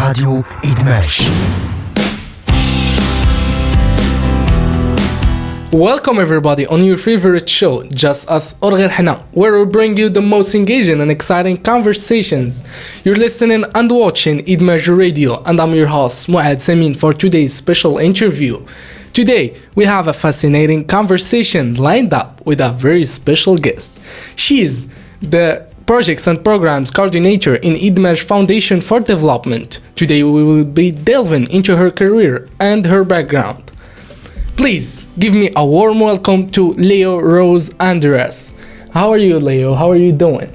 راديو إدماج. Welcome everybody on your favorite show, Just Us or غير حنا, where we bring you the most engaging and exciting conversations. You're listening and watching إدماج Radio, and I'm your host, Muad Samin, for today's special interview. Today, we have a fascinating conversation lined up with a very special guest. She's the Projects and Programs Coordinator in Edmaj Foundation for Development. Today, we will be delving into her career and her background. Please give me a warm welcome to Leo Rose Andres. How are you, Leo? How are you doing?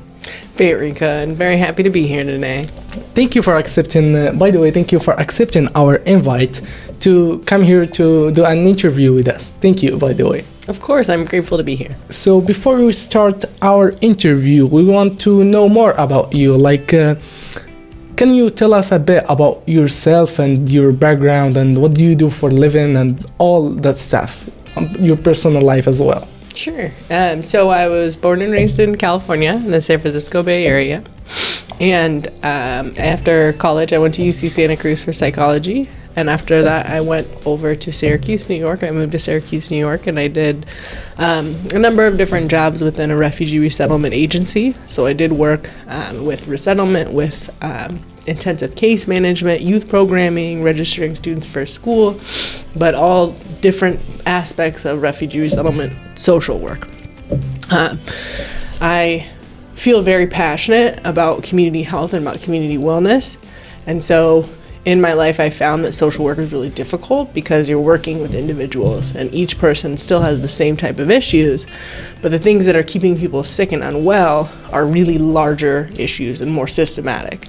Very good. Very happy to be here today. Thank you for accepting, by the way, thank you for accepting our invite to come here to do an interview with us. Thank you, by the way. Of course, I'm grateful to be here. So before we start our interview, we want to know more about you. Can you tell us a bit about yourself and your background and what do you do for a living and all that stuff, your personal life as well? Sure. So I was born and raised in California, in the San Francisco Bay Area. And after college, I went to UC Santa Cruz for psychology. And after that, I went over to Syracuse, New York. I moved to Syracuse, New York, and I did a number of different jobs within a refugee resettlement agency. So I did work with resettlement, with intensive case management, youth programming, registering students for school, but all different aspects of refugee resettlement social work. I feel very passionate about community health and about community wellness. And so in my life, I found that social work is really difficult because you're working with individuals and each person still has the same type of issues, but the things that are keeping people sick and unwell are really larger issues and more systematic.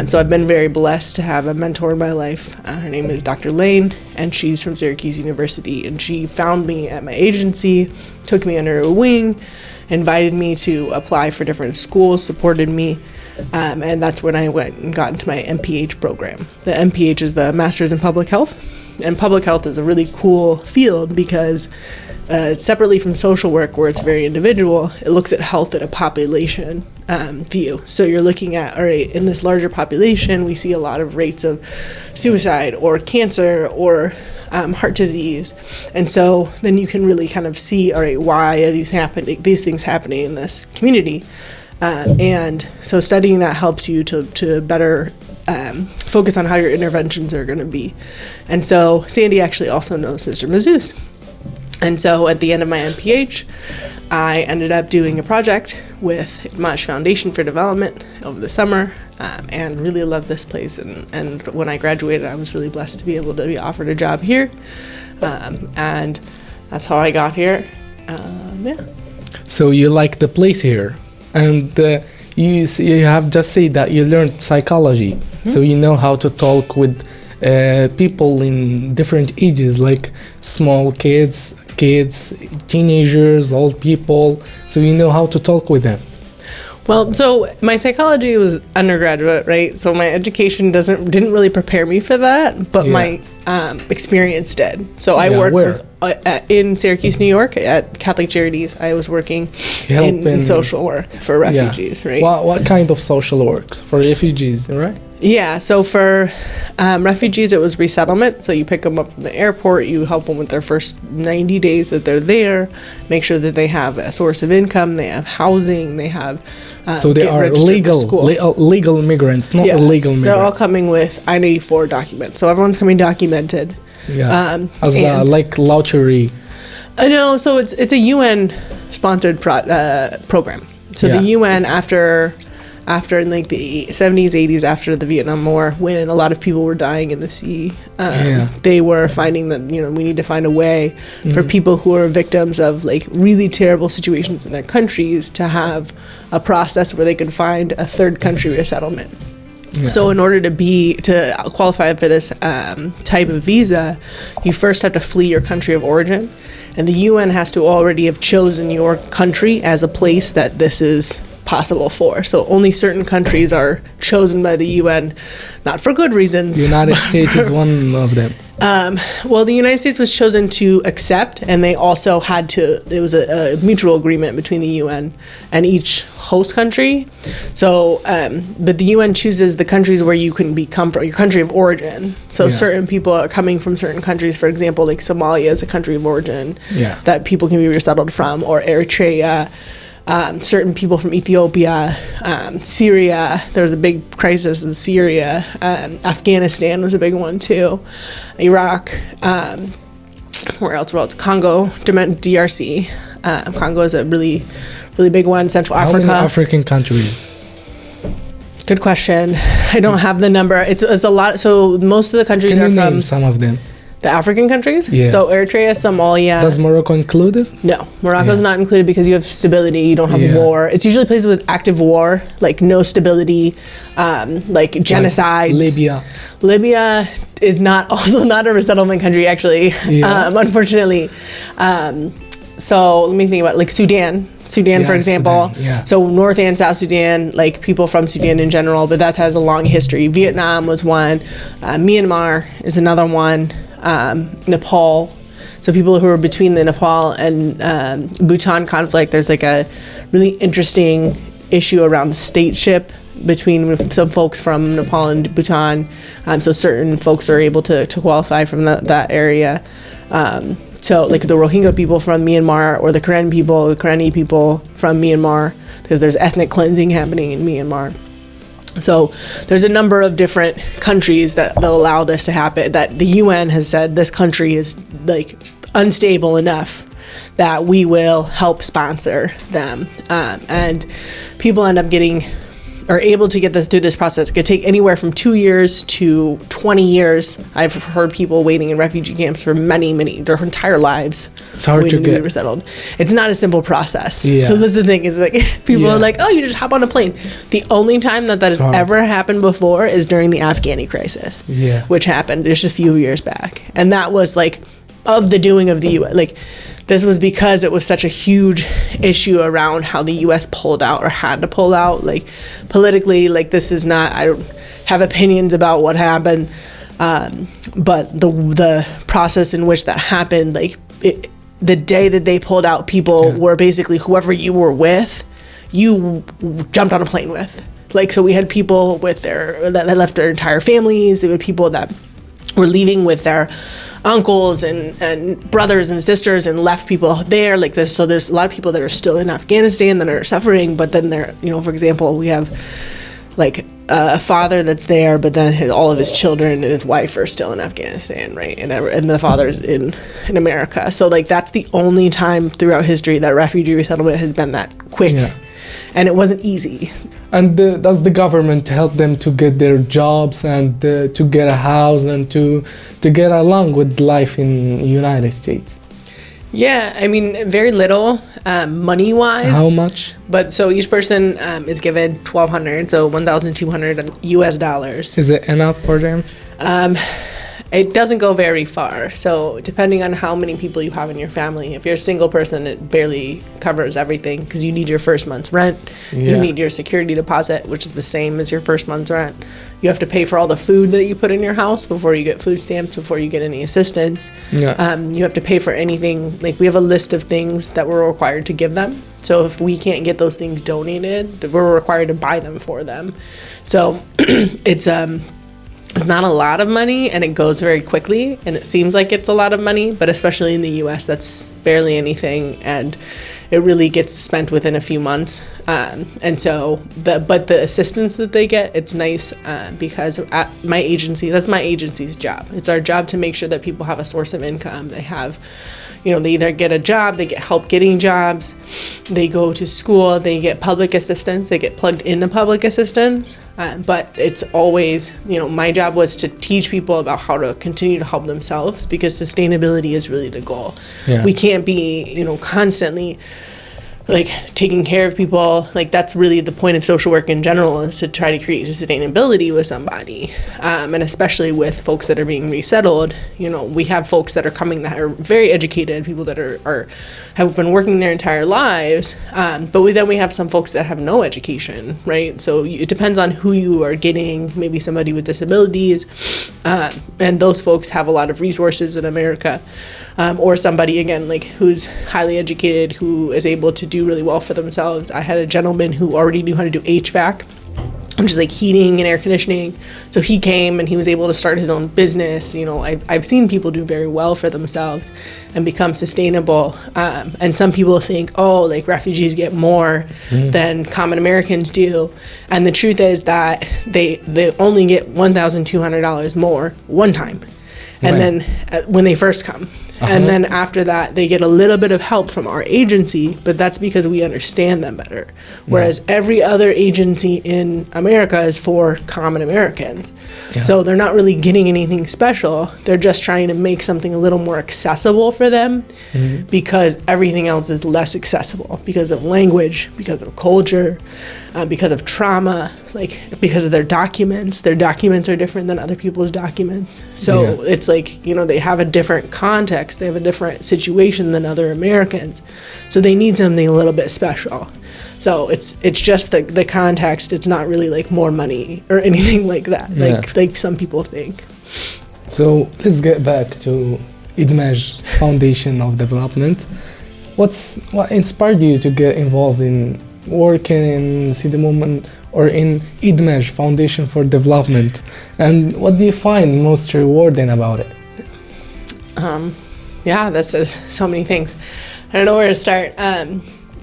So I've been very blessed to have a mentor in my life. Her name is Dr. Lane, and she's from Syracuse University, and she found me at my agency, took me under her wing, invited me to apply for different schools, supported me. And that's when I went and got into my MPH program. The MPH is the Master's in Public Health. And public health is a really cool field because separately from social work, where it's very individual, it looks at health at a population view. So you're looking at, all right, in this larger population, we see a lot of rates of suicide or cancer or heart disease. And so then you can really kind of see, all right, why are these things happening in this community? And so studying that helps you to better focus on how your interventions are going to be. And so Sandy actually also knows Mr. Mazuz. And so at the end of my MPH, I ended up doing a project with Idmaj Foundation for Development over the summer and really loved this place. And when I graduated, I was really blessed to be able to be offered a job here. And that's how I got here. Yeah. So you like the place here? And you have just said that you learned psychology, so you know how to talk with people in different ages, like small kids, teenagers, old people, so you know how to talk with them. Well, so my psychology was undergraduate, right? So my education didn't really prepare me for that, but my experience did. So I worked in Syracuse, New York, at Catholic Charities. I was working in social work for refugees, right? What kind of social work for refugees, right? Yeah, so for refugees, it was resettlement. So you pick them up from the airport, you help them with their first 90 days that they're there, make sure that they have a source of income, they have housing, they have so they are legal immigrants, not illegal immigrants. They're all coming with I-94 documents. So everyone's coming documented. Yeah, like lottery. No, so it's a UN-sponsored program. So the UN, after in like the 70s, 80s, after the Vietnam War, when a lot of people were dying in the sea, they were finding that, we need to find a way for people who are victims of like really terrible situations in their countries to have a process where they could find a third country resettlement. Yeah. So in order to qualify for this type of visa, you first have to flee your country of origin. And the UN has to already have chosen your country as a place that this is possible for. So only certain countries are chosen by the UN, not for good reasons. The United States is one of them. Well, the United States was chosen to accept, and they also had to, it was a mutual agreement between the UN and each host country. So, but the UN chooses the countries where you can come from, your country of origin. So certain people are coming from certain countries, for example, like Somalia is a country of origin that people can be resettled from, or Eritrea. Certain people from Ethiopia, Syria, there was a big crisis in Syria, Afghanistan was a big one too, Iraq, where else, Congo, DRC, Congo is a really, really big one, Central Africa. How many African countries? Good question. I don't have the number. It's a lot, so most of the countries Can are you from... name some of them? The African countries? Yeah. So Eritrea, Somalia. Does Morocco include it? No, Morocco's not included because you have stability, you don't have war. It's usually places with active war, like no stability, like genocides. Like Libya is also not a resettlement country, actually, unfortunately. So let me think about like Sudan, for example. Sudan, So North and South Sudan, like people from Sudan in general, but that has a long history. Vietnam was one. Myanmar is another one. Nepal. So people who are between the Nepal and Bhutan conflict, there's like a really interesting issue around stateship between some folks from Nepal and Bhutan. So certain folks are able to qualify from that area. So like the Rohingya people from Myanmar, or the Karen people from Myanmar, because there's ethnic cleansing happening in Myanmar. So there's a number of different countries that will allow this to happen, that the UN has said this country is like unstable enough that we will help sponsor them. And people end up are able to get this through this process. It could take anywhere from 2 years to 20 years. I've heard people waiting in refugee camps for many, their entire lives. It's hard to get resettled. It's not a simple process. Yeah. So this is the thing, is like people are like, oh, you just hop on a plane. The only time that has ever happened before is during the Afghani crisis, which happened just a few years back. And that was like of the doing of the UN. Like this was because it was such a huge issue around how the US pulled out or had to pull out. Like politically, like this is not, I don't have opinions about what happened, but the process in which that happened, like the day that they pulled out, people were basically whoever you were with, you jumped on a plane with. Like, so we had people that left their entire families. There were people that were leaving with their uncles and brothers and sisters and left people there. Like there's a lot of people that are still in Afghanistan that are suffering, but then for example, we have like a father that's there, but then all of his children and his wife are still in Afghanistan, right? And the father's in America. So like that's the only time throughout history that refugee resettlement has been that quick. And it wasn't easy. And does the government help them to get their jobs and to get a house and to get along with life in the United States? Yeah, I mean, very little money-wise. How much? But so each person is given $1,200, so $1,200 US dollars. Is it enough for them? It doesn't go very far. So depending on how many people you have in your family, if you're a single person, it barely covers everything because you need your first month's rent. You need your security deposit, which is the same as your first month's rent. You have to pay for all the food that you put in your house before you get food stamps, before you get any assistance. You have to pay for anything. Like we have a list of things that we're required to give them. So if we can't get those things donated, we're required to buy them for them. So it's not a lot of money, and it goes very quickly, and it seems like it's a lot of money, but especially in the US, that's barely anything, and it really gets spent within a few months. And so, but the assistance that they get, it's nice because at my agency, that's my agency's job. It's our job to make sure that people have a source of income. They have, they either get a job, they get help getting jobs, they go to school, they get public assistance, they get plugged into public assistance. But it's always, my job was to teach people about how to continue to help themselves, because sustainability is really the goal. We can't be, constantly like taking care of people. Like that's really the point of social work in general, is to try to create sustainability with somebody, and especially with folks that are being resettled. You know, we have folks that are coming that are very educated, people that have been working their entire lives, but then we have some folks that have no education, right? So it depends on who you are getting. Maybe somebody with disabilities, and those folks have a lot of resources in America, or somebody again like who's highly educated, who is able to do really well for themselves. I had a gentleman who already knew how to do HVAC, which is like heating and air conditioning. So he came and he was able to start his own business. You know, I've seen people do very well for themselves and become sustainable. And some people think, oh, like refugees get more than common Americans do. And the truth is that they only get $1,200 more one time. And then when they first come. And then after that, they get a little bit of help from our agency, but that's because we understand them better. Whereas every other agency in America is for common Americans. So they're not really getting anything special. They're just trying to make something a little more accessible for them, because everything else is less accessible because of language, because of culture, because of trauma, like because of their documents. Their documents are different than other people's documents. So it's like, you know, they have a different context. They have a different situation than other Americans. So they need something a little bit special. So it's just the context. It's not really like more money or anything like that, like some people think. So let's get back to Edmaj Foundation of Development. What inspired you to get involved in working in City Movement or in Edmaj Foundation for Development? And what do you find most rewarding about it? Yeah, that's so many things. I don't know where to start.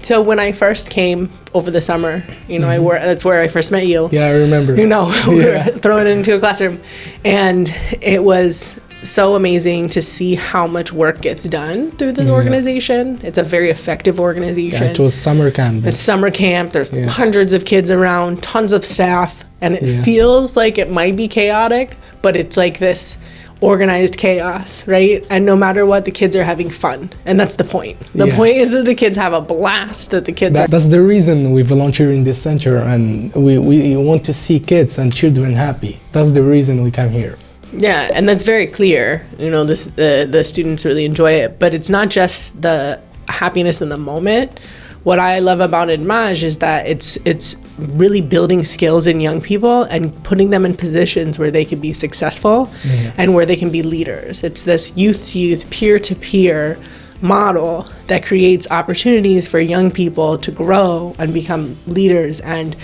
So when I first came over the summer, you know, that's where I first met you. Yeah, I remember. You know, we were thrown into a classroom, and it was so amazing to see how much work gets done through this organization. It's a very effective organization. Yeah, it was summer camp. It's summer camp. There's hundreds of kids around, tons of staff, and it feels like it might be chaotic, but it's like this organized chaos, right? And no matter what, the kids are having fun, and that's the point. The point is that the kids have a blast, that the kids that's the reason we volunteer in this center, and we want to see kids and children happy. That's the reason we come here. Yeah, and that's very clear. You know, the students really enjoy it, but it's not just the happiness in the moment. What I love about Edmaj is that it's really building skills in young people and putting them in positions where they can be successful and where they can be leaders. It's this youth-to-youth, peer-to-peer model that creates opportunities for young people to grow and become leaders and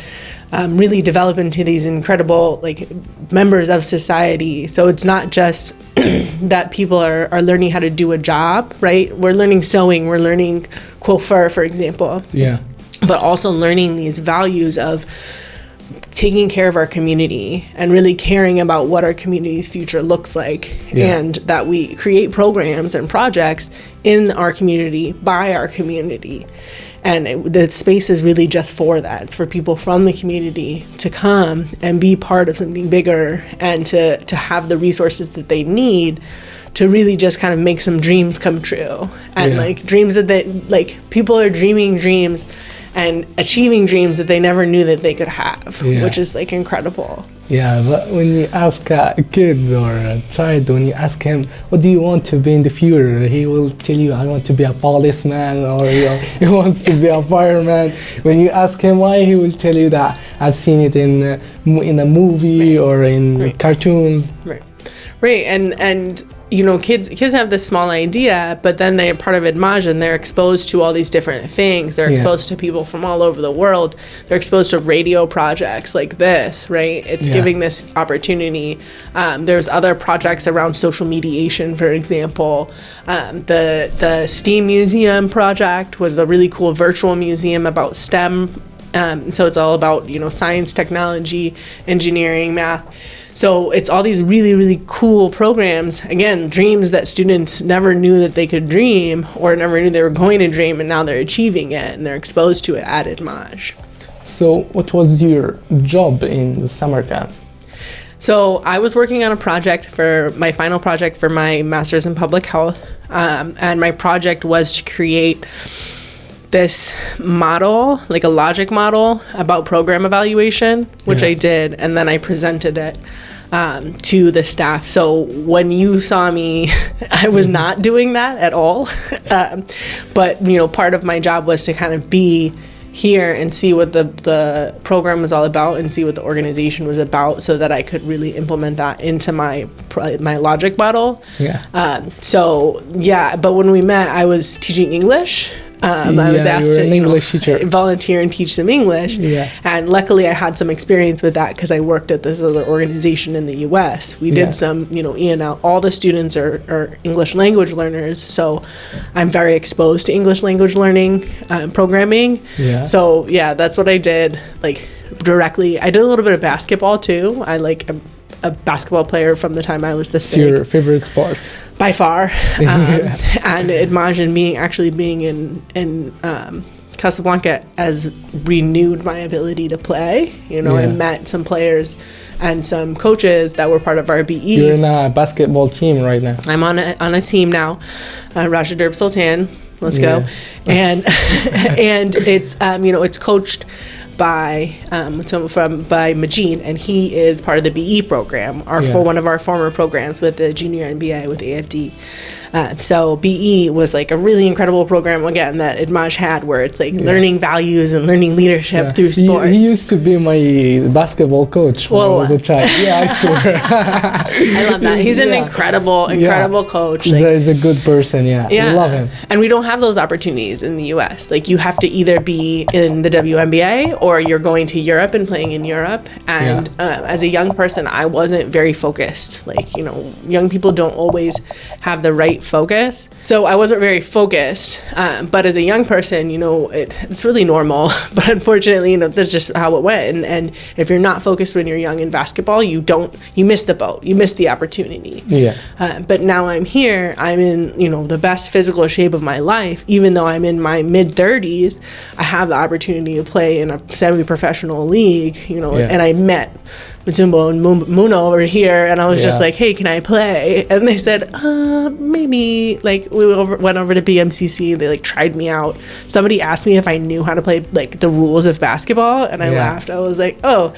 really develop into these incredible like members of society. So it's not just that people are learning how to do a job, right? We're learning sewing, we're learning coiffure, for example. Yeah. But also learning these values of taking care of our community and really caring about what our community's future looks like, and that we create programs and projects in our community by our community. And the space is really just for that, for people from the community to come and be part of something bigger and to have the resources that they need to really just kind of make some dreams come true. And like dreams that people are dreaming dreams and achieving dreams that they never knew that they could have, which is like incredible. Yeah, but when you ask a kid or a child, when you ask him, what do you want to be in the future? He will tell you, I want to be a policeman, or he wants to be a fireman. When you ask him why, he will tell you that I've seen it in a movie or in cartoons. Right, and you know, kids have this small idea, but then they're part of Edmaj and they're exposed to all these different things. They're exposed to people from all over the world. They're exposed to radio projects like this, right? It's giving this opportunity. There's other projects around social mediation, for example. The STEAM Museum project was a really cool virtual museum about STEM. So it's all about, you know, science, technology, engineering, math. So it's all these really, really cool programs. Again, dreams that students never knew that they could dream or never knew they were going to dream, and now they're achieving it and they're exposed to it at Edmaj. So what was your job in the summer camp? So I was working on a project for my final project for my master's in public health. And my project was to create this model, like a logic model about program evaluation, which I did, and then I presented it to the staff. So when you saw me, I was not doing that at all. But, you know, part of my job was to kind of be here and see what the program was all about and see what the organization was about so that I could really implement that into my logic model. But when we met, I was teaching English. I was asked to English teacher. volunteer and teach some English. And luckily I had some experience with that because I worked at this other organization in the US. We did some, you know, E&L. All the students are English language learners, so I'm very exposed to English language learning programming. So yeah, that's what I did, like, directly. I did a little bit of basketball too. I like a basketball player from the time I was this big. It's your favorite sport? By far. And Idmaj and being in Casablanca has renewed my ability to play. You know, I met some players and some coaches that were part of our BE. You're in a basketball team right now. I'm on a team now, Raja Derb Sultan. Let's go. And and it's you know, it's coached by Majid, and he is part of the BE program, for one of our former programs with the junior MBA with AFD. So BE was like a really incredible program, again, that Idmaj had, where it's like learning values and learning leadership through sports. He used to be my basketball coach when I was a child. I swear. I love that. He's an incredible coach. Like, he's a good person, I love him. And we don't have those opportunities in the US. Like, you have to either be in the WNBA or you're going to Europe and playing in Europe. And as a young person, I wasn't very focused. Like, you know, young people don't always have the right focus. So I wasn't very focused. But as a young person, you know, it's really normal. But unfortunately, you know, that's just how it went. And if you're not focused when you're young in basketball, you miss the boat. You miss the opportunity. But now I'm here. I'm in, you know, the best physical shape of my life. Even though I'm in my mid-30s, I have the opportunity to play in a semi-professional league, you know, and I met Mutumbo and Muna over here, and I was just like, hey, can I play? And they said, maybe. Like, we went over to BMCC, they like tried me out. Somebody asked me if I knew how to play like the rules of basketball, and I laughed. I was like, oh,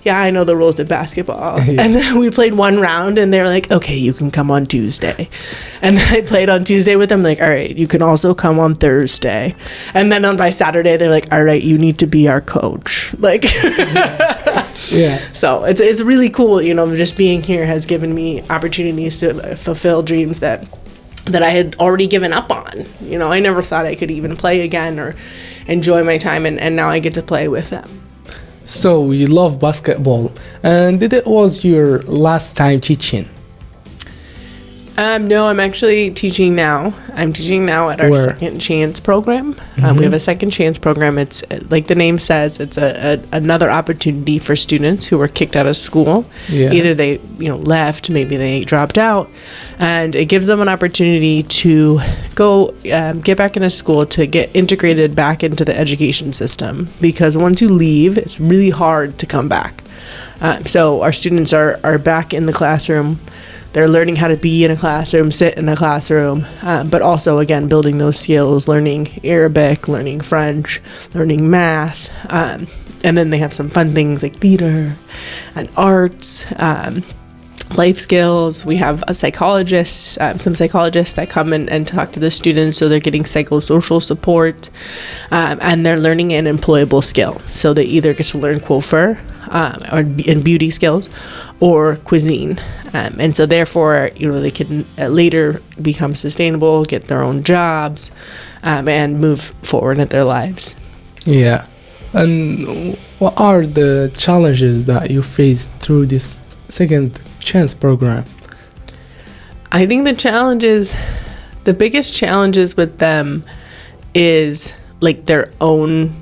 yeah, I know the rules of basketball. And then we played one round, and they were like, okay, you can come on Tuesday. And then I played on Tuesday with them, like, all right, you can also come on Thursday. And then by Saturday, they're like, all right, you need to be our coach. Like, So it's really cool, you know, just being here has given me opportunities to fulfill dreams that I had already given up on. You know, I never thought I could even play again or enjoy my time, and now I get to play with them. So you love basketball, and it was your last time teaching? No, I'm actually teaching now. I'm teaching now at our Second Chance program. We have a Second Chance program. It's like the name says, it's another opportunity for students who were kicked out of school. Either they, you know, left, maybe they dropped out, and it gives them an opportunity to go get back into school, to get integrated back into the education system. Because once you leave, it's really hard to come back. So our students are back in the classroom. They're learning how to be in a classroom, sit in a classroom, but also, again, building those skills, learning Arabic, learning French, learning math. And then they have some fun things like theater and arts, life skills. We have some psychologists that come and talk to the students, so they're getting psychosocial support, and they're learning an employable skill. So they either get to learn coiffure in beauty skills or cuisine, and so therefore, you know, they can later become sustainable, get their own jobs, and move forward in their lives. And what are the challenges that you face through this Second Chance program? I think the biggest challenges with them is like their own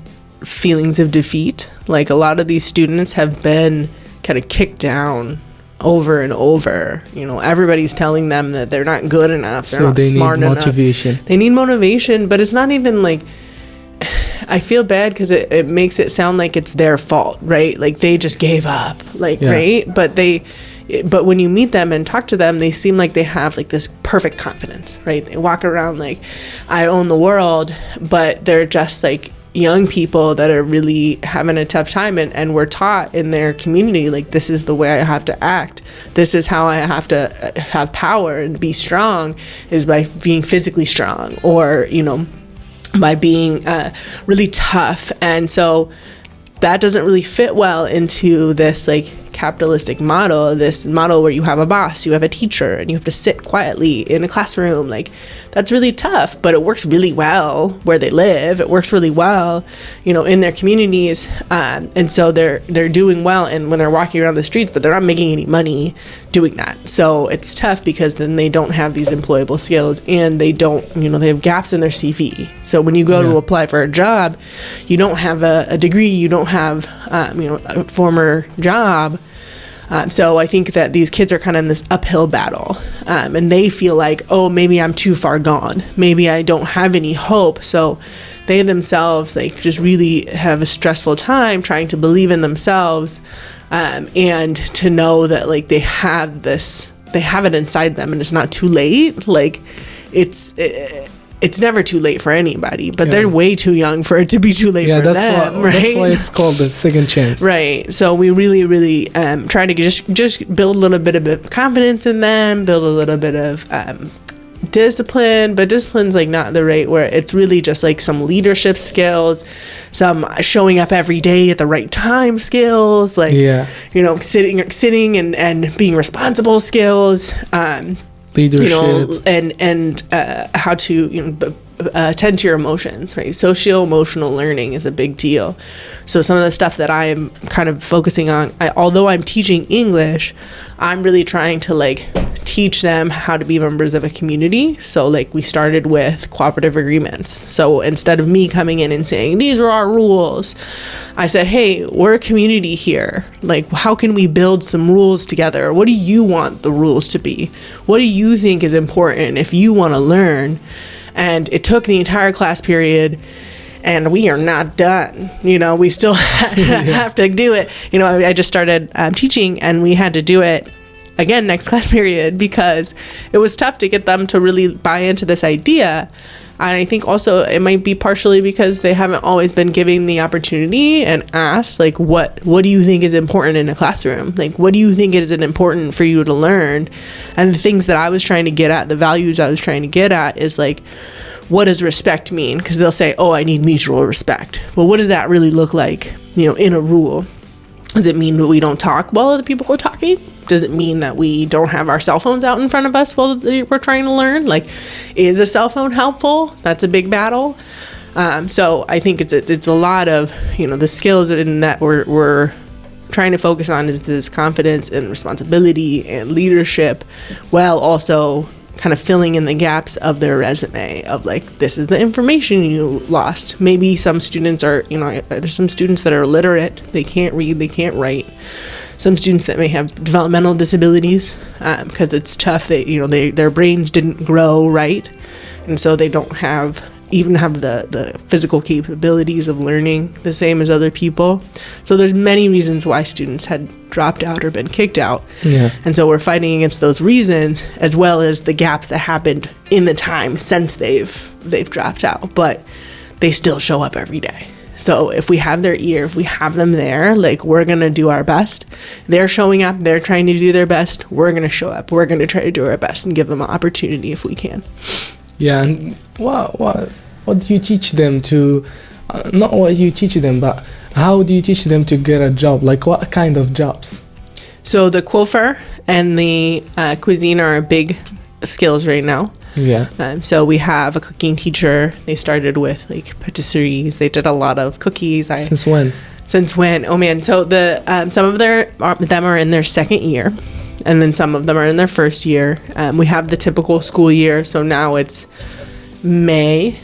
feelings of defeat. Like, a lot of these students have been kind of kicked down over and over. You know, everybody's telling them that they're not good enough, they're not smart enough. They need motivation, but it's not even like, I feel bad because it makes it sound like it's their fault, right? Like they just gave up, like, right? But but when you meet them and talk to them, they seem like they have like this perfect confidence, right? They walk around like, I own the world, but they're just like young people that are really having a tough time, and we're taught in their community, like, this is the way I have to act. This is how I have to have power and be strong, is by being physically strong, or, you know, by being really tough. And so that doesn't really fit well into this like capitalistic model, this model where you have a boss, you have a teacher, and you have to sit quietly in a classroom. Like, that's really tough, but it works really well where they live. It works really well, you know, in their communities. And so they're doing well, and when they're walking around the streets, but they're not making any money doing that. So it's tough because then they don't have these employable skills, and they don't, you know, they have gaps in their CV. So when you go to apply for a job, you don't have a degree, you don't have, you know, a former job. So I think that these kids are kind of in this uphill battle, and they feel like, oh, maybe I'm too far gone. Maybe I don't have any hope. So they themselves, like, just really have a stressful time trying to believe in themselves, and to know that, like, they have it inside them, and it's not too late. Like, it's never too late for anybody, but they're way too young for it to be too late for them, right? That's why it's called the second chance. Right. So we really, really try to just build a little bit of confidence in them, build a little bit of discipline, but discipline's like not the right word. It's really just like some leadership skills, some showing up every day at the right time skills, like, you know, sitting and being responsible skills, leadership, you know, and how to, you know, attend to your emotions, right? Socio-emotional learning is a big deal. So some of the stuff that I'm kind of focusing on, although I'm teaching English, I'm really trying to like teach them how to be members of a community. So like we started with cooperative agreements. So instead of me coming in and saying, these are our rules, I said, hey, we're a community here. Like, how can we build some rules together? What do you want the rules to be? What do you think is important if you want to learn? And it took the entire class period, and we are not done. You know, we still have to do it. You know, I just started teaching, and we had to do it again next class period because it was tough to get them to really buy into this idea. And I think also it might be partially because they haven't always been given the opportunity and asked, like, what do you think is important in a classroom? Like, what do you think is important for you to learn? And the things that I was trying to get at, the values I was trying to get at is like, what does respect mean? Because they'll say, oh, I need mutual respect. Well, what does that really look like, you know, in a rule? Does it mean that we don't talk while other people are talking? Does it mean that we don't have our cell phones out in front of us while we're trying to learn? Like, is a cell phone helpful? That's a big battle. So I think it's a lot of, you know, the skills in that we're trying to focus on is this confidence and responsibility and leadership, while also kind of filling in the gaps of their resume of like, this is the information you lost. Maybe some students are, you know, there's some students that are illiterate. They can't read, they can't write. Some students that may have developmental disabilities because it's tough. They, you know, their brains didn't grow right. And so they don't even have the physical capabilities of learning the same as other people. So there's many reasons why students had dropped out or been kicked out. Yeah. And so we're fighting against those reasons, as well as the gaps that happened in the time since they've dropped out, but they still show up every day. So if we have their ear, if we have them there, like, we're going to do our best. They're showing up, they're trying to do their best. We're going to show up, we're going to try to do our best and give them an opportunity if we can. Yeah. And what do you teach them to, not what you teach them, but how do you teach them to get a job? Like, what kind of jobs? So the coiffure and the cuisine are big skills right now. Yeah. So we have a cooking teacher. They started with like patisseries. They did a lot of cookies. Since when? Oh man. So the some of them are in their second year, and then some of them are in their first year. We have the typical school year. So now it's May.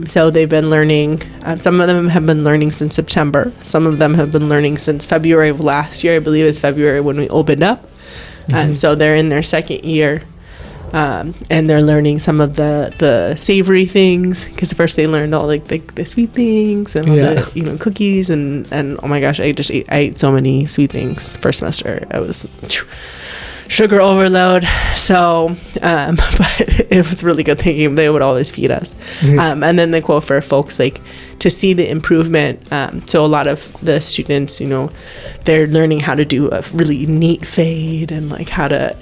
So they've been learning. Some of them have been learning since September. Some of them have been learning since February of last year. I believe it's February when we opened up. So they're in their second year. And they're learning some of the savory things, because first they learned all like the sweet things and all the, you know, cookies and oh my gosh, I ate so many sweet things first semester. I was sugar overload. So, but it was really good thinking. They would always feed us. And then the quote for folks, like, to see the improvement. So a lot of the students, you know, they're learning how to do a really neat fade and like how to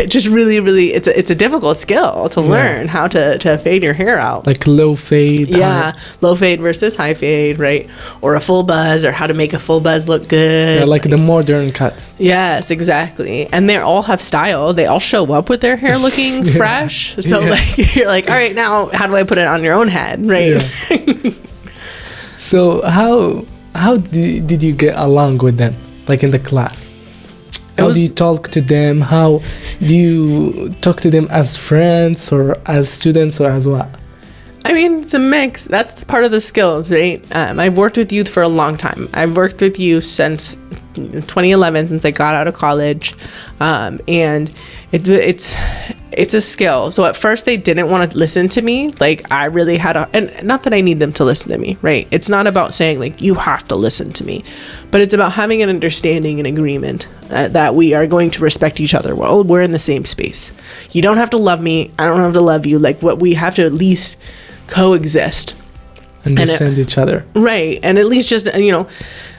just really, it's a difficult skill to learn how to fade your hair out. Like low fade. Yeah. Low fade versus high fade, right? Or a full buzz, or how to make a full buzz look good. Yeah, like the modern cuts. Yes, exactly. And they all have style. They all show up with their hair looking fresh. So like, you're like, all right, now how do I put it on your own head? Right. Yeah. So how did you get along with them, like in the class? How do you talk to them? How do you talk to them as friends or as students or as what? I mean, it's a mix. That's part of the skills, right? I've worked with youth for a long time. I've worked with youth since 2011, since I got out of college, and it's a skill. So at first they didn't want to listen to me. Like I really had and not that I need them to listen to me, right? It's not about saying like, you have to listen to me, but it's about having an understanding and agreement that we are going to respect each other. Well, we're in the same space. You don't have to love me. I don't have to love you. Like what we have to at least coexist. Understand each other. Right. And at least just, you know,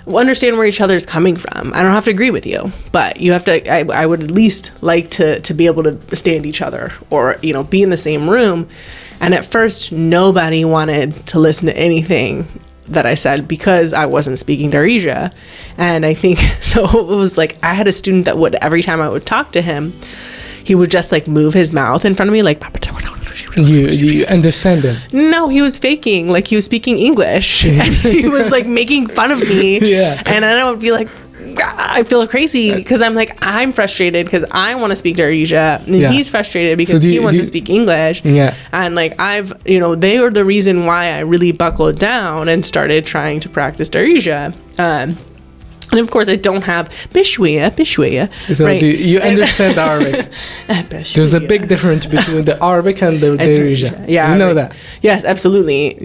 understand where each other is coming from. I don't have to agree with you, but you have to, I would at least like to be able to stand each other or, you know, be in the same room. And at first, nobody wanted to listen to anything that I said because I wasn't speaking Darija. And I think, so it was like, I had a student that would, every time I would talk to him, he would just like move his mouth in front of me, like, you understand him? No, he was faking, like he was speaking English and he was like making fun of me. Yeah. And I would be like, I feel crazy because I'm like, I'm frustrated because I want to speak Darija and he's frustrated because he wants to speak English. Yeah. And like you know, they were the reason why I really buckled down and started trying to practice Darija. And of course, I don't have bishwaya. So right? You understand Arabic. There's a big difference between the Arabic and the Darija. Yeah, you know that. Yes, absolutely.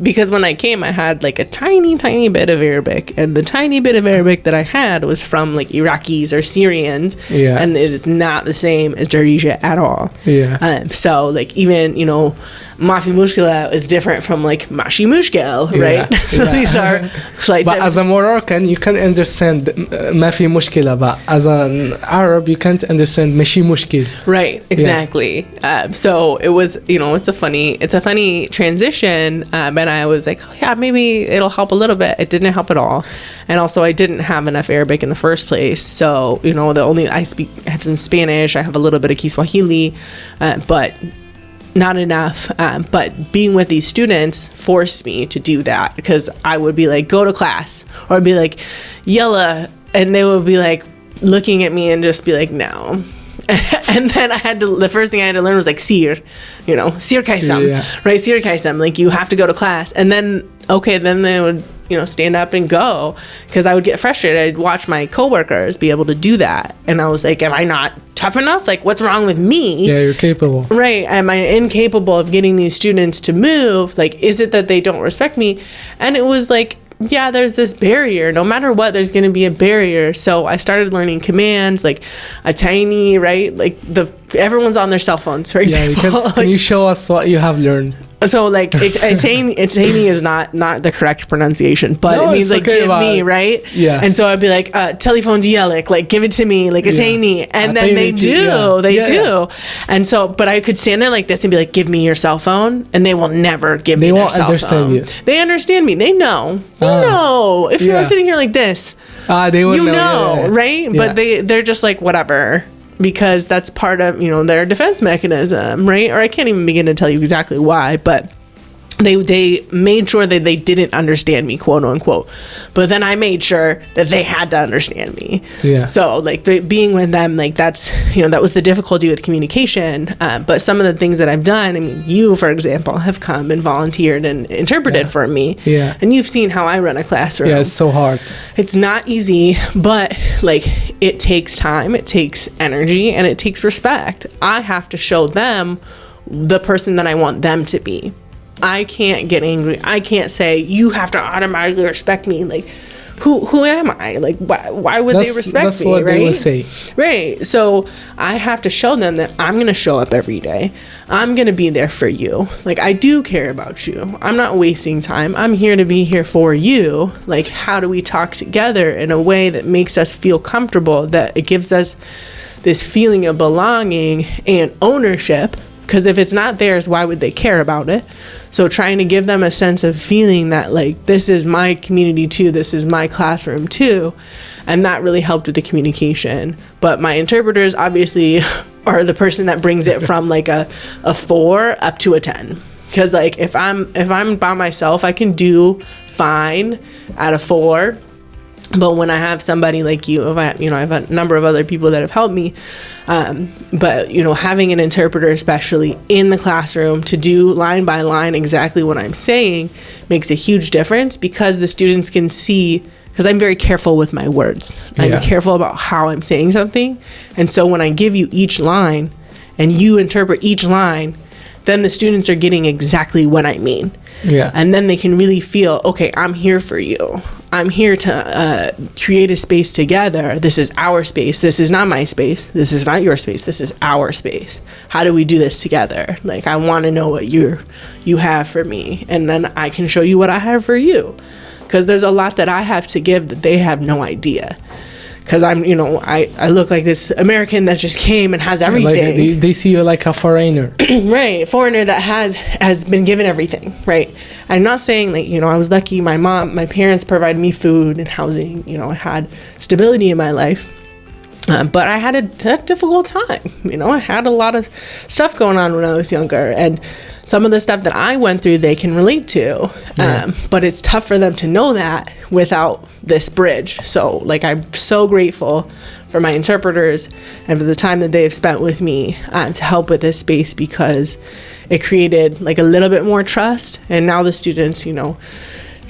Because when I came, I had like a tiny bit of Arabic, and the tiny bit of Arabic that I had was from like Iraqis or Syrians, and it is not the same as Darija at all. Yeah. So like even, you know, Mafi Mushkila is different from like Mashi Mushkil, right? So these are slight. But as a Moroccan, you can understand Mafi Mushkila, but as an Arab, you can't understand Mashi Mushkil. Right, exactly. So it was, you know, it's a funny transition, and I was like, oh, yeah, maybe it'll help a little bit. It didn't help at all, and also I didn't have enough Arabic in the first place. So you know, I have some Spanish, I have a little bit of Kiswahili, but not enough. But being with these students forced me to do that because I would be like, go to class, or I'd be like, yalla, and they would be like looking at me and just be like, no. And then the first thing I had to learn was like sir, you know, sir kaisam, right? Sir kaisam, like you have to go to class. And then, then they would, you know, stand up and go because I would get frustrated. I'd watch my coworkers be able to do that. And I was like, am I not tough enough? Like, what's wrong with me? Yeah, you're capable. Right. Am I incapable of getting these students to move? Like, is it that they don't respect me? And it was like, yeah, there's this barrier. No matter what, there's going to be a barrier. So I started learning commands like a tiny, right? Like everyone's on their cell phones, for example. Yeah, can you show us what you have learned? So like Itani is not the correct pronunciation, but it means like give me, right? Yeah. And so I'd be like, telephone dialect, like give it to me, like Itani. And then they do. And so, but I could stand there like this and be like, give me your cell phone, and they will never give me their cell phone. They won't understand you. They understand me. They know. No. If you're sitting here like this, they would know, right? Yeah. But they're just like, whatever. Because that's part of, you know, their defense mechanism, right? Or I can't even begin to tell you exactly why, but they made sure that they didn't understand me, quote unquote. But then I made sure that they had to understand me. Yeah. So like being with them, like that's, you know, that was the difficulty with communication. But some of the things that I've done, I mean, you, for example, have come and volunteered and interpreted for me. Yeah. And you've seen how I run a classroom. Yeah, it's so hard. It's not easy, but like it takes time, it takes energy, and it takes respect. I have to show them the person that I want them to be. I can't get angry. I can't say, you have to automatically respect me. Like, who am I? Like, why would they respect me? That's what right? they would say. Right. So I have to show them that I'm going to show up every day. I'm going to be there for you. Like, I do care about you. I'm not wasting time. I'm here to be here for you. Like, how do we talk together in a way that makes us feel comfortable, that it gives us this feeling of belonging and ownership? Because if it's not theirs, why would they care about it? So trying to give them a sense of feeling that, like, this is my community too, this is my classroom too. And that really helped with the communication. But my interpreters obviously are the person that brings it from like a 4 up to a 10. Because like if I'm by myself, I can do fine at a 4. But when I have somebody like you, I have a number of other people that have helped me. But, having an interpreter, especially in the classroom, to do line by line exactly what I'm saying makes a huge difference, because the students can see, because I'm very careful with my words. I'm careful about how I'm saying something. And so when I give you each line and you interpret each line, then the students are getting exactly what I mean. Yeah. And then they can really feel, okay, I'm here for you. I'm here to create a space together. This is our space. This is not my space. This is not your space. This is our space. How do we do this together? Like, I want to know what you have for me, and then I can show you what I have for you. Because there's a lot that I have to give that they have no idea. Because I look like this American that just came and has everything. Like they see you like a foreigner. Right, foreigner that has been given everything, right? I'm not saying like, I was lucky. My parents provided me food and housing. I had stability in my life. But I had a difficult time. I had a lot of stuff going on when I was younger. And some of the stuff that I went through, they can relate to. But it's tough for them to know that without this bridge. So, like, I'm so grateful for my interpreters and for the time that they have spent with me to help with this space, because it created, like, a little bit more trust. And now the students,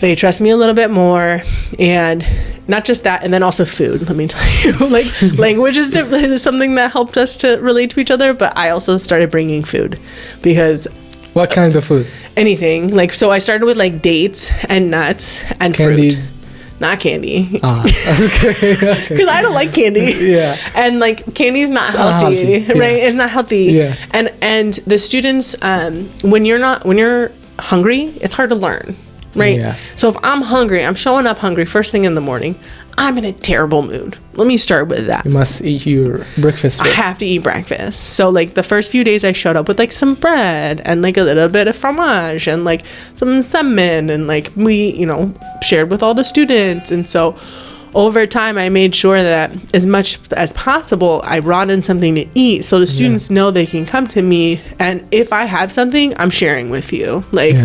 they trust me a little bit more. And not just that, and then also food. Let me tell you, like, language is something that helped us to relate to each other. But I also started bringing food, because what kind of food? Anything. Like, so I started with like dates and nuts and Candies. fruit. Not candy. Okay. Because I don't like candy. Yeah. And like, candy's not healthy, right? Yeah. It's not healthy. Yeah. And the students, when you're hungry, it's hard to learn, right? Yeah. So if I'm hungry, I'm showing up hungry first thing in the morning, I'm in a terrible mood. Let me start with that. You must eat your breakfast first. I have to eat breakfast. So like the first few days I showed up with like some bread and like a little bit of fromage and like some salmon, and like we, shared with all the students. And so over time I made sure that as much as possible I brought in something to eat, so the students know they can come to me, and if I have something, I'm sharing with you. Like,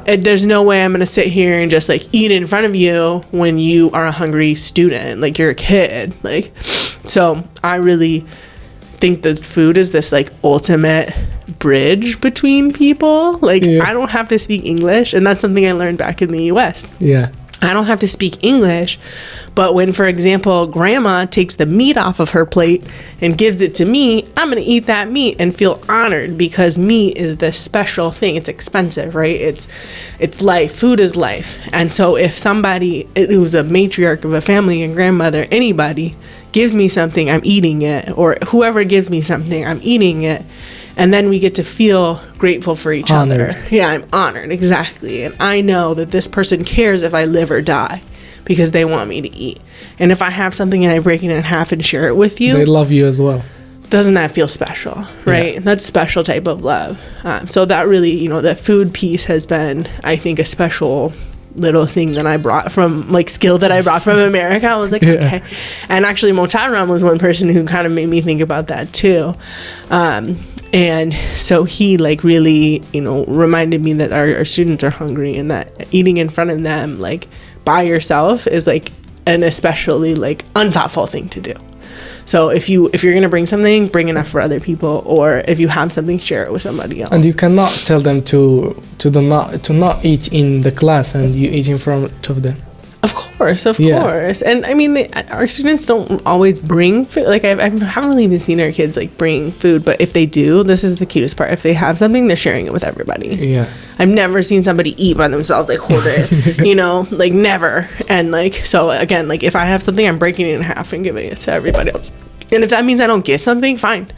there's no way I'm going to sit here and just like eat in front of you when you are a hungry student, like you're a kid. Like, so I really think that food is this like ultimate bridge between people. Like, I don't have to speak English, and that's something I learned back in the US. Yeah. I don't have to speak English, but when, for example, grandma takes the meat off of her plate and gives it to me, I'm going to eat that meat and feel honored, because meat is this special thing. It's expensive, right? It's life. Food is life. And so if somebody who's a matriarch of a family, and grandmother, anybody gives me something, I'm eating it. Or whoever gives me something, I'm eating it. And then we get to feel grateful for each other. Yeah, I'm honored, exactly. And I know that this person cares if I live or die, because they want me to eat. And if I have something and I break it in half and share it with you, they love you as well. Doesn't that feel special, right? Yeah. That's special type of love. So that really, that food piece has been, I think, a special little thing that I brought from, like, skill that I brought from America. I was like, okay. And actually, Motaram was one person who kind of made me think about that too. And so he like really, reminded me that our students are hungry, and that eating in front of them, like by yourself, is like an especially like unthoughtful thing to do. So if you're going to bring something, bring enough for other people, or if you have something, share it with somebody else. And you cannot tell them to not eat in the class and you eat in front of them. Of course. Of Yeah. course. And I mean, our students don't always bring food. Like, I haven't really even seen our kids like bring food, but if they do, this is the cutest part. If they have something, they're sharing it with everybody. Yeah. I've never seen somebody eat by themselves, like hoard it, you know, like never. And like, so again, like if I have something, I'm breaking it in half and giving it to everybody else. And if that means I don't get something, fine.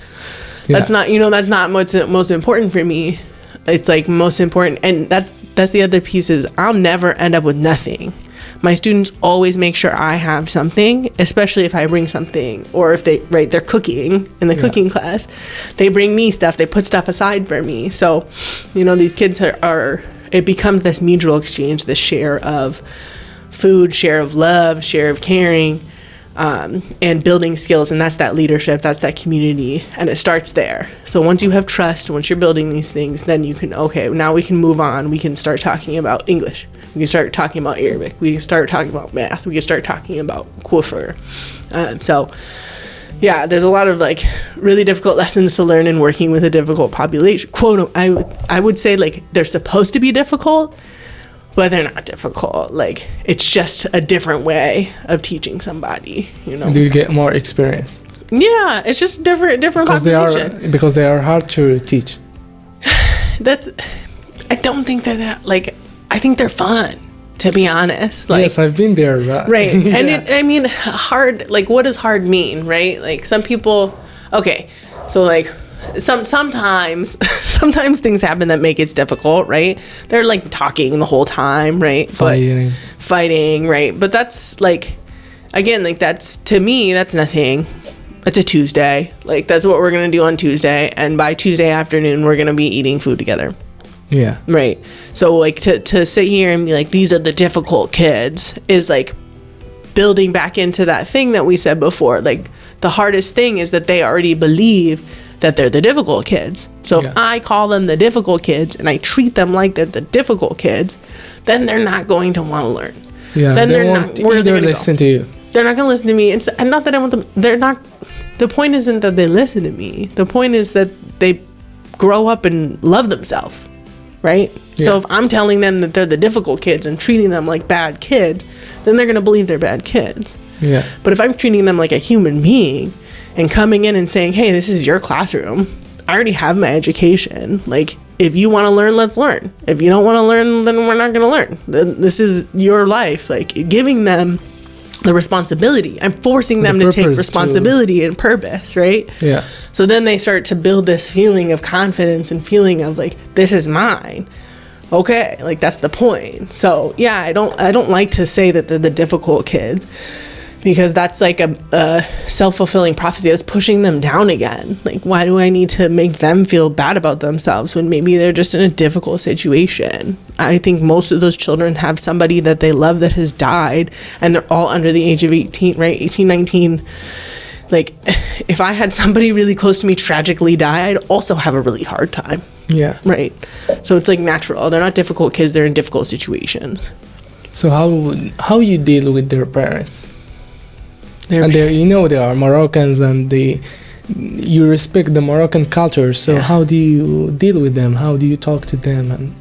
Yeah. That's not, you know, that's not what's most important for me. It's like most important. And that's the other piece is I'll never end up with nothing. My students always make sure I have something, especially if I bring something, or if they're cooking in the cooking class, they bring me stuff, they put stuff aside for me. So, you know, these kids are it becomes this mutual exchange, this share of food, share of love, share of caring, and building skills. And that's that leadership, that's that community. And it starts there. So once you have trust, once you're building these things, then you can, okay, now we can move on. We can start talking about English. We can start talking about Arabic. We can start talking about math. We can start talking about kufr. So, yeah, there's a lot of like really difficult lessons to learn in working with a difficult population. Quote, I would say like they're supposed to be difficult, but they're not difficult. Like it's just a different way of teaching somebody. You know, Do you get more experience? Yeah, it's just different population. Because they are hard to teach. I don't think they're that like. I think they're fun, to be honest. Like, yes, I've been there. Right. Yeah. And I mean, hard, like, what does hard mean, right? Like, some people, okay, so, like, sometimes things happen that make it difficult, right? They're, like, talking the whole time, right? Fighting, right? But that's, like, again, like, that's, to me, that's nothing. That's a Tuesday. Like, that's what we're going to do on Tuesday. And by Tuesday afternoon, we're going to be eating food together. Yeah. Right. So like to sit here and be like, these are the difficult kids is like building back into that thing that we said before. Like the hardest thing is that they already believe that they're the difficult kids. So if I call them the difficult kids and I treat them like they're the difficult kids, then they're not going to want to learn. Yeah. Then they won't either listen to you. They're not going to listen to me. And not that I want them. They're not. The point isn't that they listen to me. The point is that they grow up and love themselves. Right? Yeah. So if I'm telling them that they're the difficult kids and treating them like bad kids, then they're going to believe they're bad kids. Yeah. But if I'm treating them like a human being and coming in and saying, hey, this is your classroom. I already have my education. Like, if you want to learn, let's learn. If you don't want to learn, then we're not going to learn. This is your life. Like, giving them the responsibility. I'm forcing them to take responsibility and purpose, right? Yeah. So then they start to build this feeling of confidence and feeling of like, this is mine. Okay, like that's the point. So yeah, I don't like to say that they're the difficult kids because that's like a self-fulfilling prophecy. That's pushing them down again. Like, why do I need to make them feel bad about themselves when maybe they're just in a difficult situation? I think most of those children have somebody that they love that has died and they're all under the age of 18, right? 18, 19. Like, if I had somebody really close to me tragically die, I'd also have a really hard time. Yeah. Right. So it's like natural. They're not difficult kids. They're in difficult situations. So how you deal with their parents? And they are Moroccans and you respect the Moroccan culture. So how do you deal with them? How do you talk to them? And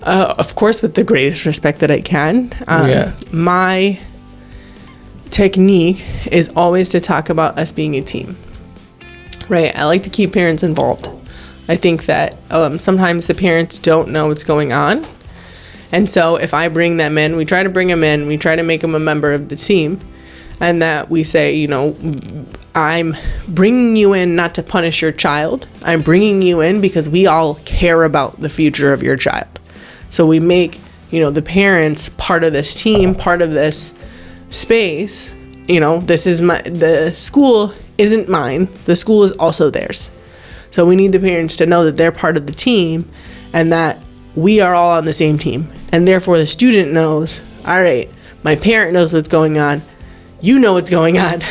of course, with the greatest respect that I can. My technique is always to talk about us being a team. Right. I like to keep parents involved. I think that sometimes the parents don't know what's going on. And so if I bring them in, we try to bring them in, we try to make them a member of the team. And that we say, you know, I'm bringing you in not to punish your child. I'm bringing you in because we all care about the future of your child. So we make, you know, the parents part of this team, part of this space. You know, the school isn't mine. The school is also theirs. So we need the parents to know that they're part of the team and that we are all on the same team. And therefore the student knows, all right, my parent knows what's going on. You know what's going on.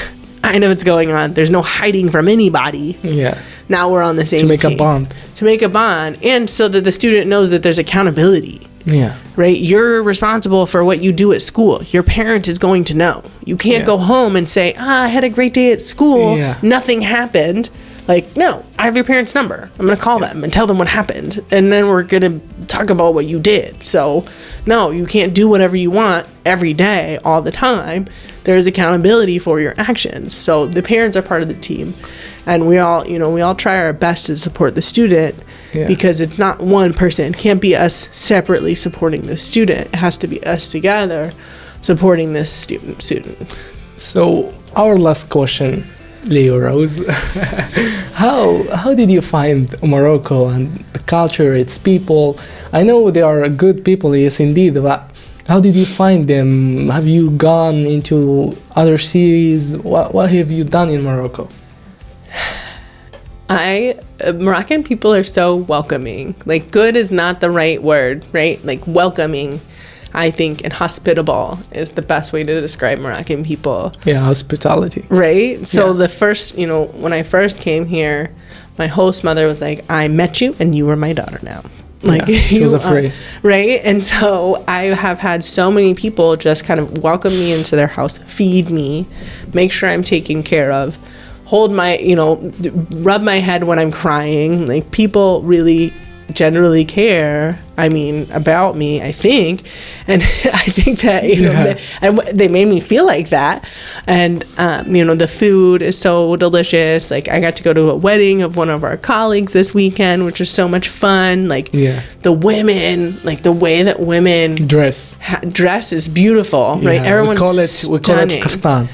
I know what's going on. There's no hiding from anybody. Yeah. Now we're on the same team. To make a bond. And so that the student knows that there's accountability. Yeah. Right? You're responsible for what you do at school. Your parent is going to know. You can't go home and say, I had a great day at school. Yeah. Nothing happened. Like, no, I have your parents' number. I'm going to call them and tell them what happened. And then we're going to talk about what you did. So, no, you can't do whatever you want every day, all the time. There's accountability for your actions. So the parents are part of the team. And we all try our best to support the student because it's not one person. It can't be us separately supporting the student. It has to be us together supporting this student. So our last question, Leo Rose, how did you find Morocco and the culture, its people? I know they are good people, yes indeed, but how did you find them? Have you gone into other cities? What have you done in Morocco? Moroccan people are so welcoming. Like, good is not the right word, right? Like, welcoming, I think, and hospitable is the best way to describe Moroccan people. Yeah, hospitality. Right? So the first, when I first came here, my host mother was like, I met you and you were my daughter now. Like, she was afraid. Right? And so I have had so many people just kind of welcome me into their house, feed me, make sure I'm taken care of, hold my, rub my head when I'm crying. Like, people really generally care, about me, I think. And I think that, they made me feel like that. And, the food is so delicious. Like, I got to go to a wedding of one of our colleagues this weekend, which was so much fun. Like, the women, like the way that women dress is beautiful, right? Everyone's we call it kaftan.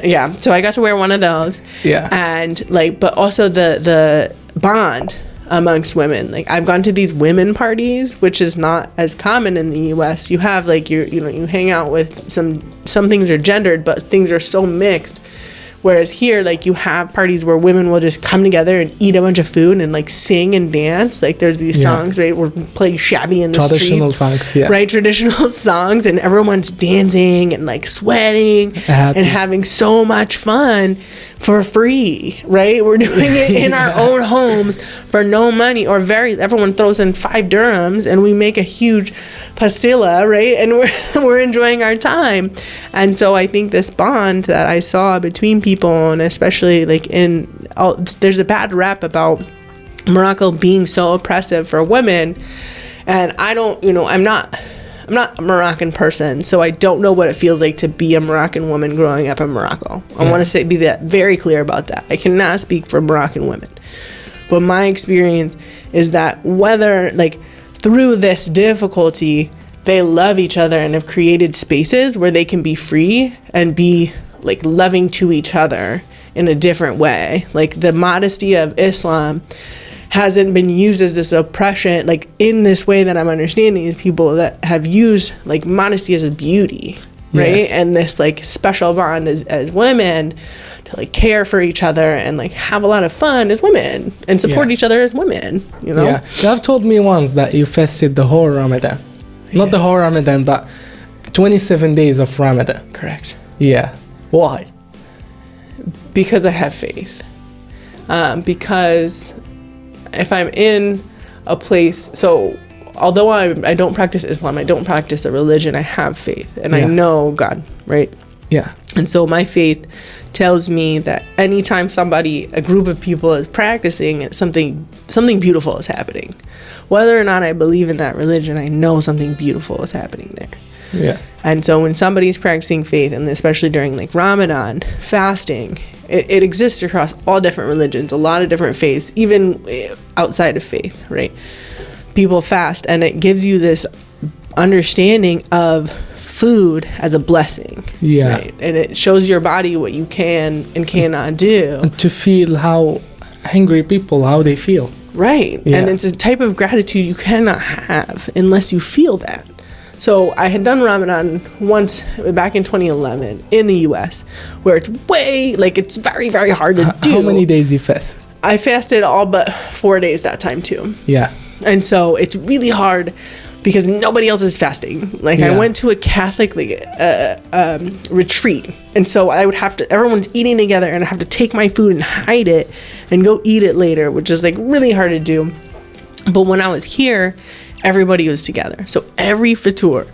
Yeah, so I got to wear one of those. Yeah. And but also the bond amongst women. Like, I've gone to these women parties, which is not as common in the US. You have like you hang out with some things are gendered, but things are so mixed. Whereas here, like, you have parties where women will just come together and eat a bunch of food and like sing and dance. Like, there's these songs, right? We're playing shabby in the traditional streets. Songs, right? Traditional songs, and everyone's dancing and like sweating and having so much fun for free, right? We're doing it in our own homes for no money or everyone throws in 5 dirhams and we make a huge pastilla, right? And we're enjoying our time. And so I think this bond that I saw between people, and especially like there's a bad rap about Morocco being so oppressive for women. And I don't, I'm not a Moroccan person, so I don't know what it feels like to be a Moroccan woman growing up in Morocco. I want to be very clear about that. I cannot speak for Moroccan women. But my experience is that whether, like, through this difficulty, they love each other and have created spaces where they can be free and be, like, loving to each other in a different way. Like, the modesty of Islam hasn't been used as this oppression, like, in this way that I'm understanding these people that have used, like, modesty as a beauty, right? And this, like, special bond as women to, like, care for each other and, like, have a lot of fun as women and support each other as women, you have told me once that you fasted the whole Ramadan. Not the whole Ramadan, but 27 days of Ramadan. Correct. Yeah. Why? Because I have faith. Because if I'm in a place, so although I don't practice Islam, I don't practice a religion, I have faith and I know God, right? Yeah. And so my faith tells me that anytime a group of people is practicing, something beautiful is happening. Whether or not I believe in that religion, I know something beautiful is happening there. Yeah. And so when somebody's practicing faith, and especially during like Ramadan, fasting, it exists across all different religions, a lot of different faiths, even outside of faith, right? People fast, and it gives you this understanding of food as a blessing. Yeah. Right? And it shows your body what you can and cannot do. And to feel how hungry people, how they feel. Right. Yeah. And it's a type of gratitude you cannot have unless you feel that. So I had done Ramadan once back in 2011 in the US, where it's it's very, very hard to do. How many days you fast? I fasted all but 4 days that time too. Yeah. And so it's really hard because nobody else is fasting. Like, I went to a Catholic retreat, and so I would have to, everyone's eating together, and I have to take my food and hide it and go eat it later, which is like really hard to do. But when I was here, everybody was together. So every fatur,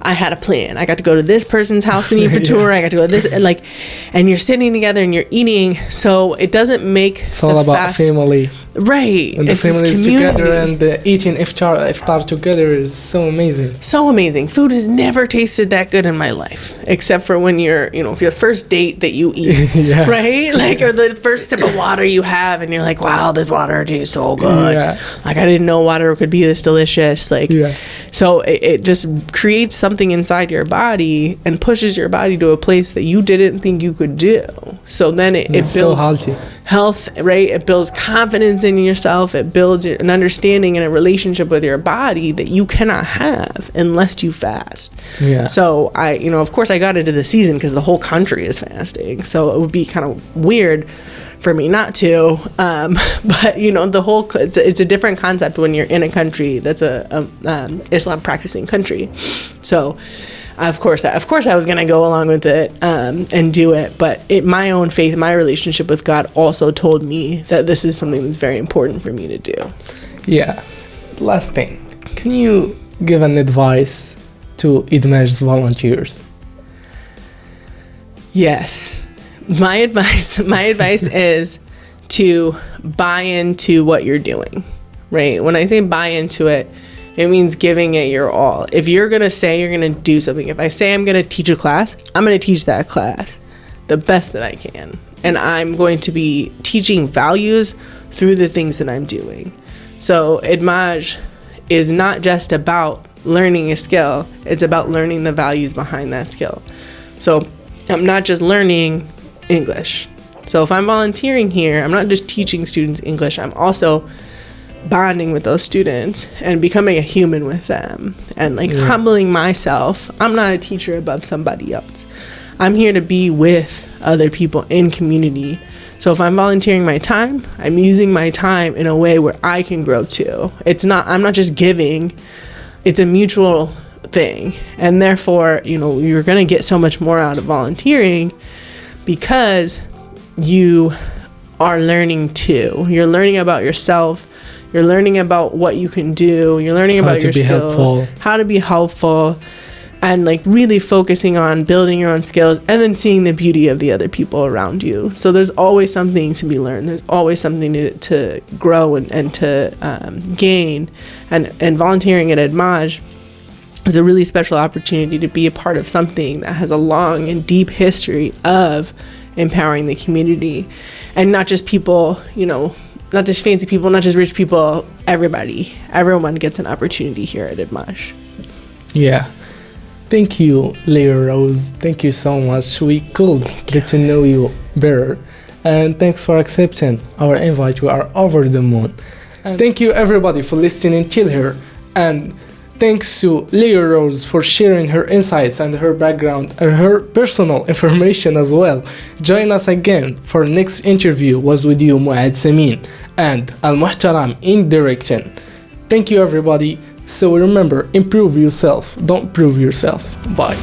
I had a plan. I got to go to this person's house and eat for tour. I got to go to this, and you're sitting together and you're eating. So it doesn't make it's all about family, right? And the family is together, and eating iftar together is so amazing. So amazing. Food has never tasted that good in my life, except for when you're, if your first date that you eat, yeah. right? Like, or the first sip of water you have, and you're like, wow, this water tastes so good. Yeah. Like, I didn't know water could be this delicious. Like, yeah. So it just creates something inside your body and pushes your body to a place that you didn't think you could do. So then it builds so healthy. Health, right? It builds confidence in yourself. It builds an understanding and a relationship with your body that you cannot have unless you fast. Yeah. So of course I got into the season because the whole country is fasting. So it would be kind of weird for me not to, but it's a different concept when you're in a country that's a Islam practicing country. So of course I was gonna go along with it and do it, but my own faith, my relationship with God also told me that this is something that's very important for me to do. Yeah. Last thing, can you give an advice to Edmaj's volunteers? Yes. My advice is to buy into what you're doing, right? When I say buy into it, it means giving it your all. If you're going to say you're going to do something, if I say I'm going to teach a class, I'm going to teach that class the best that I can. And I'm going to be teaching values through the things that I'm doing. So Edmaj is not just about learning a skill, it's about learning the values behind that skill. So I'm not just learning English. So if I'm volunteering here, I'm not just teaching students English, I'm also bonding with those students and becoming a human with them and humbling myself. I'm not a teacher above somebody else. I'm here to be with other people in community. So if I'm volunteering my time, I'm using my time in a way where I can grow too. I'm not just giving, it's a mutual thing. And therefore, you're going to get so much more out of volunteering because you are learning too. You're learning about yourself. You're learning about what you can do. You're learning about your skills, how to be helpful, and really focusing on building your own skills and then seeing the beauty of the other people around you. So there's always something to be learned. There's always something to grow and to gain. And volunteering at Edmaj is a really special opportunity to be a part of something that has a long and deep history of empowering the community. And not just people, not just fancy people, not just rich people, everyone gets an opportunity here at Edmaj. Yeah. Thank you, Leah Rose. Thank you so much. We could get to know you better. And thanks for accepting our invite. We are over the moon. And thank you everybody for listening till here. And thanks to Leah Rose for sharing her insights and her background and her personal information as well. Join us again for next interview was with you Muad Samin and Al-Muhtaram in direction. Thank you everybody. So remember, improve yourself, don't prove yourself. Bye.